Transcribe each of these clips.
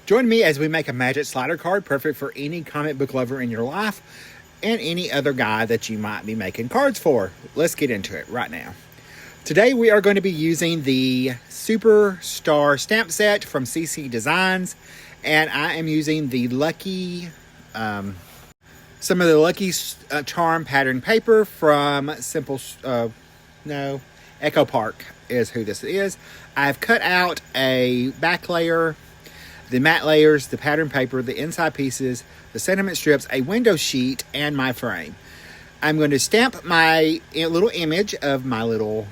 Join me as we make a magic slider card perfect for any comic book lover in your life and any other guy that you might be making cards for. Let's get into it right now. Today we are going to be using the Superstar stamp set from CC Designs, and I am using the Lucky, some of the Lucky Charm pattern paper from Echo Park is who this is. I've cut out a back layer, the matte layers, the pattern paper, the inside pieces, the sentiment strips, a window sheet, and my frame. I'm going to stamp my little image of my little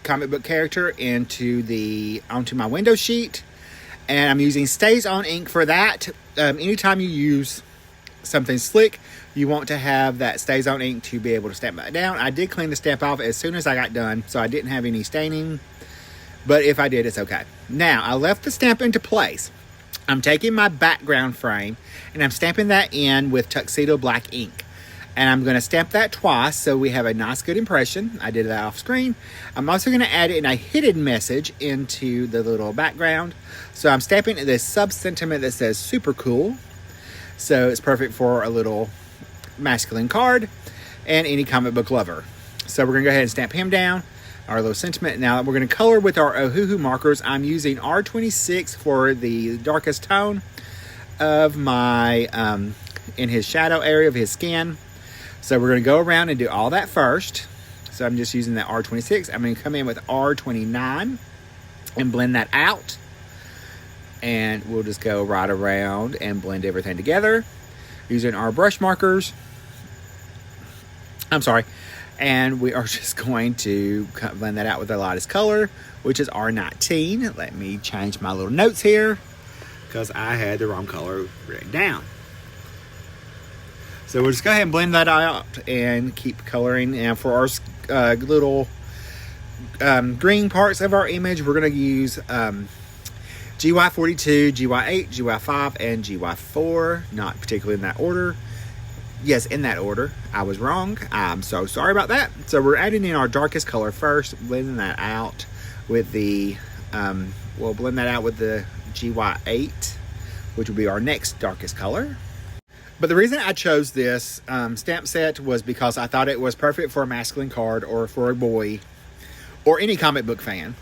comic book character onto my window sheet, and I'm using Stays On ink for that. Anytime you use something slick, you want to have that Stays On ink to be able to stamp that down. I did clean the stamp off as soon as I got done, so I didn't have any staining, but if I did, it's okay. Now, I left the stamp into place. I'm taking my background frame and I'm stamping that in with Tuxedo Black ink. And I'm going to stamp that twice so we have a nice good impression. I did that off screen. I'm also going to add in a hidden message into the little background. So I'm stamping this sub-sentiment that says super cool. So it's perfect for a little masculine card and any comic book lover. So we're going to go ahead and stamp him down, our little sentiment. Now we're going to color with our Ohuhu markers. I'm using R26 for the darkest tone of my, in his shadow area of his skin. So we're going to go around and do all that first. So I'm just using that R26. I'm going to come in with R29 and blend that out. And we'll just go right around and blend everything together using our brush markers. And we are just going to blend that out with the lightest color, which is R19. Let me change my little notes here because I had the wrong color written down. So we'll just go ahead and blend that out and keep coloring. And for our little green parts of our image, we're going to use GY42, GY8, GY5, and GY4. Not particularly in that order. Yes, in that order. I was wrong. I'm so sorry about that. So we're adding in our darkest color first, blending that out with the, we'll blend that out with the GY8, which will be our next darkest color. But the reason I chose this stamp set was because I thought it was perfect for a masculine card or for a boy or any comic book fan.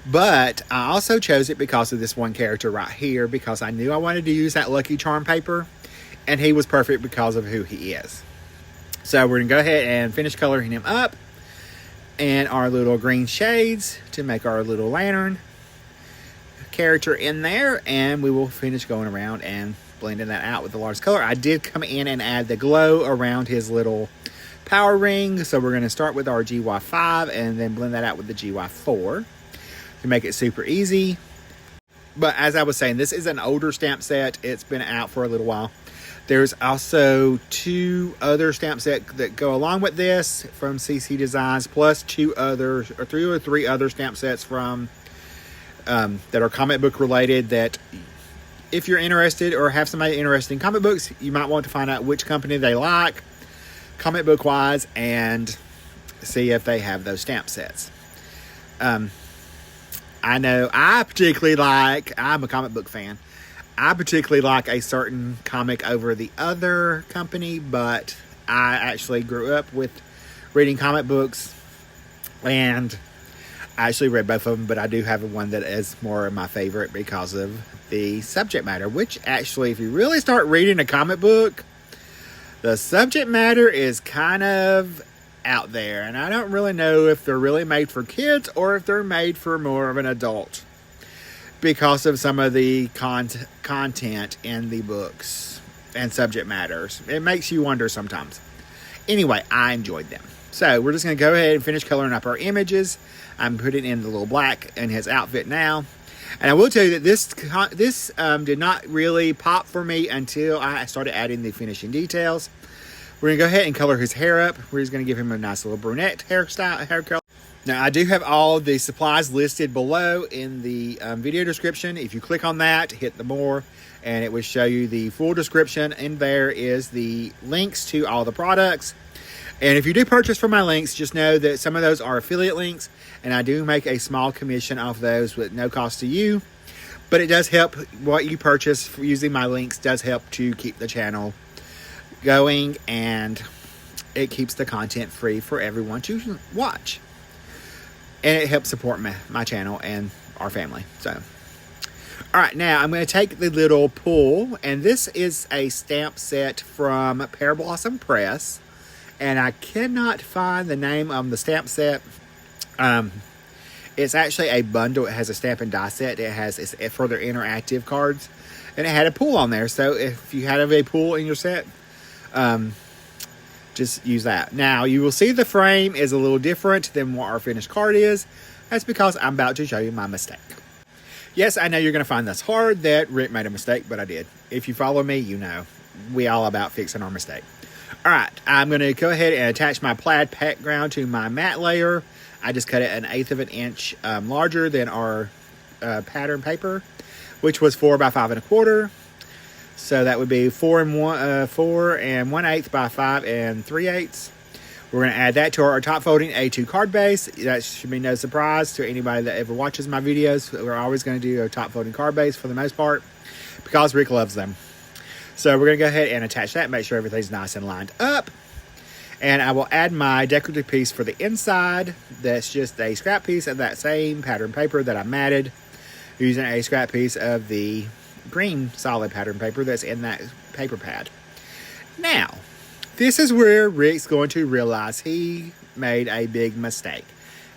But I also chose it because of this one character right here, because I knew I wanted to use that Lucky Charm paper, and he was perfect because of who he is. So we're going to go ahead and finish coloring him up and our little green shades to make our little lantern character in there, and we will finish going around and blending that out with the largest color. I did come in and add the glow around his little power ring. So we're going to start with our GY5 and then blend that out with the GY4 to make it super easy. But as I was saying, this is an older stamp set. It's been out for a little while. There's also two other stamp sets that go along with this from CC Designs, plus two or three other stamp sets from that are comic book related, that if you're interested or have somebody interested in comic books, you might want to find out which company they like comic book wise and see if they have those stamp sets. I know I'm a comic book fan. I particularly like a certain comic over the other company, but I actually grew up with reading comic books, and I actually read both of them, but I do have one that is more of my favorite because of the subject matter, which actually, if you really start reading a comic book, the subject matter is kind of out there, and I don't really know if they're really made for kids or if they're made for more of an adult because of some of the content in the books and subject matters. It makes you wonder sometimes. Anyway, I enjoyed them. So we're just going to go ahead and finish coloring up our images. I'm putting in the little black in his outfit now. And I will tell you that this did not really pop for me until I started adding the finishing details. We're going to go ahead and color his hair up. We're just going to give him a nice little brunette hair color. Now, I do have all the supplies listed below in the video description. If you click on that, hit the more, and it will show you the full description. And there is the links to all the products. And if you do purchase from my links, just know that some of those are affiliate links, and I do make a small commission off those with no cost to you. But it does help. What you purchase using my links does help to keep the channel going, and it keeps the content free for everyone to watch. And it helps support my channel and our family. So, all right, now I'm going to take the little pull, and this is a stamp set from Pear Blossom Press, and I cannot find the name of the stamp set. It's actually a bundle. It has a stamp and die set. It's for their interactive cards, and it had a pull on there. So if you have a pull in your set, just use that. Now, you will see the frame is a little different than what our finished card is. That's because I'm about to show you my mistake. Yes, I know you're going to find this hard that Rick made a mistake, but I did. If you follow me, you know we all about fixing our mistake. All right, I'm going to go ahead and attach my plaid background to my matte layer. I just cut it 1/8 of an inch larger than our pattern paper, which was 4 by 5 1/4. So that would be 4 1/8 by 5 3/8. We're going to add that to our top folding A2 card base. That should be no surprise to anybody that ever watches my videos. We're always going to do a top folding card base for the most part because Rick loves them. So we're going to go ahead and attach that, make sure everything's nice and lined up. And I will add my decorative piece for the inside. That's just a scrap piece of that same pattern paper that I matted using a scrap piece of the green solid pattern paper that's in that paper pad. Now, this is where Rick's going to realize he made a big mistake.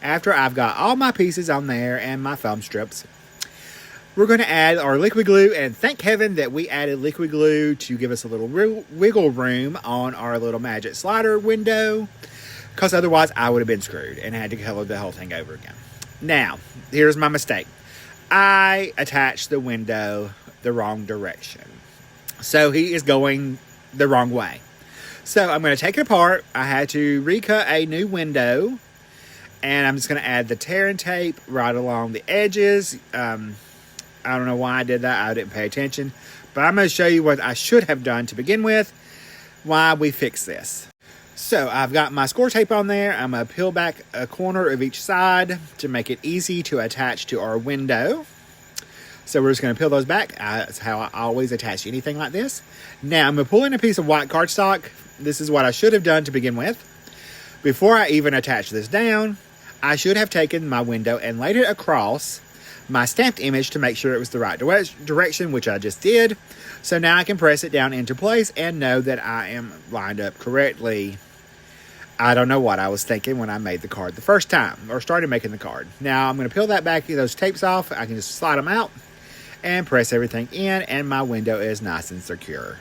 After I've got all my pieces on there and my foam strips, we're going to add our liquid glue, and thank heaven that we added liquid glue to give us a little wiggle room on our little magic slider window, because otherwise I would have been screwed and had to color the whole thing over again. Now, here's my mistake. I attached the window the wrong direction. So he is going the wrong way. So I'm going to take it apart. I had to recut a new window, and I'm just going to add the tear and tape right along the edges. I don't know why I did that. I didn't pay attention, but I'm going to show you what I should have done to begin with, why we fixed this. So I've got my score tape on there. I'm going to peel back a corner of each side to make it easy to attach to our window. So we're just going to peel those back. That's how I always attach anything like this. Now I'm going to pull in a piece of white cardstock. This is what I should have done to begin with. Before I even attach this down, I should have taken my window and laid it across my stamped image to make sure it was the right direction, which I just did. So now I can press it down into place and know that I am lined up correctly. I don't know what I was thinking when I made the card the first time, or started making the card. Now I'm going to peel that back, those tapes off. I can just slide them out and press everything in, and my window is nice and secure.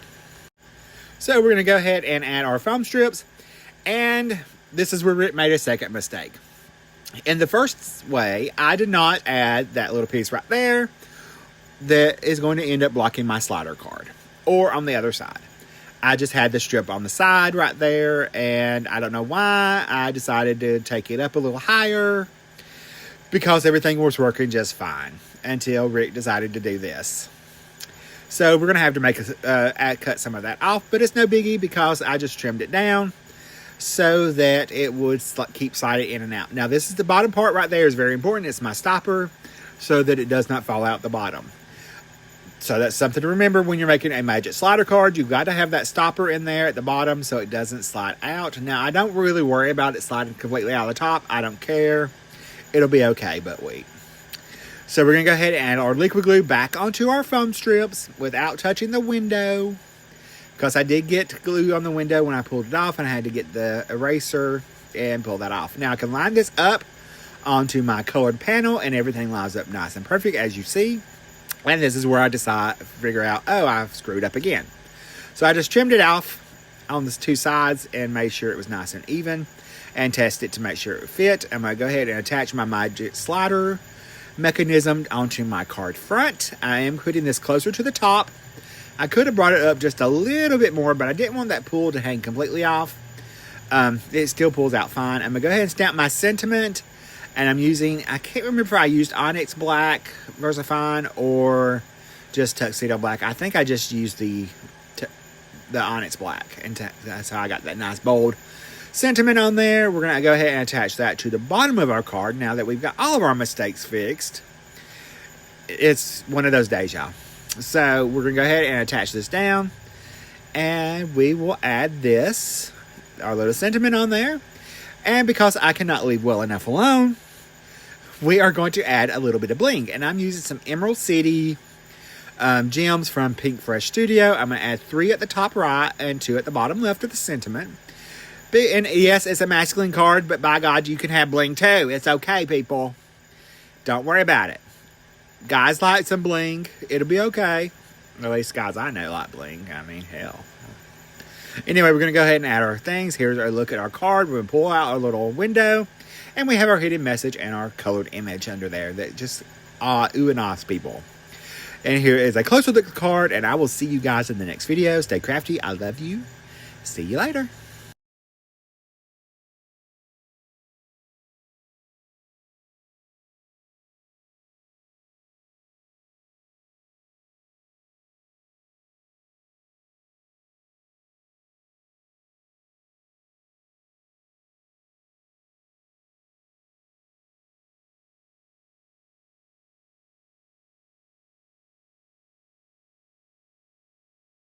So we're going to go ahead and add our foam strips, and this is where Rick made a second mistake. In the first way, I did not add that little piece right there that is going to end up blocking my slider card, or on the other side. I just had the strip on the side right there, and I don't know why I decided to take it up a little higher, because everything was working just fine until Rick decided to do this. So we're going to have to make cut some of that off, but it's no biggie because I just trimmed it down so that it would keep sliding in and out. Now this is the bottom part right there is very important. It's my stopper so that it does not fall out the bottom. So that's something to remember when you're making a magic slider card. You've got to have that stopper in there at the bottom so it doesn't slide out. Now I don't really worry about it sliding completely out of the top. I don't care. It'll be okay, but wait. So we're going to go ahead and add our liquid glue back onto our foam strips without touching the window, because I did get glue on the window when I pulled it off, and I had to get the eraser and pull that off. Now I can line this up onto my colored panel, and everything lines up nice and perfect as you see. And this is where I figure out, oh, I've screwed up again. So I just trimmed it off on the two sides and made sure it was nice and even, and test it to make sure it fit. I'm going to go ahead and attach my magic slider mechanism onto my card front. I am putting this closer to the top. I could have brought it up just a little bit more, but I didn't want that pull to hang completely off. It still pulls out fine. I'm going to go ahead and stamp my sentiment, and I'm using, I can't remember if I used Onyx Black VersaFine or just Tuxedo Black. I think I just used the Onyx Black, and that's how I got that nice bold sentiment on there. We're going to go ahead and attach that to the bottom of our card now that we've got all of our mistakes fixed. it's one of those days, y'all. So we're going to go ahead and attach this down. And we will add this, our little sentiment on there. And because I cannot leave well enough alone, we are going to add a little bit of bling. And I'm using some Emerald City gems from Pink Fresh Studio. I'm going to add 3 at the top right and 2 at the bottom left of the sentiment. And yes, it's a masculine card, but by God, you can have bling too. It's okay, people. Don't worry about it. Guys like some bling. It'll be okay. At least guys I know like bling. I mean, hell. Anyway, we're going to go ahead and add our things. Here's our look at our card. We're going to pull out our little window. And we have our hidden message and our colored image under there that just ooh and ahs, people. And here is a closer look at the card. And I will see you guys in the next video. Stay crafty. I love you. See you later.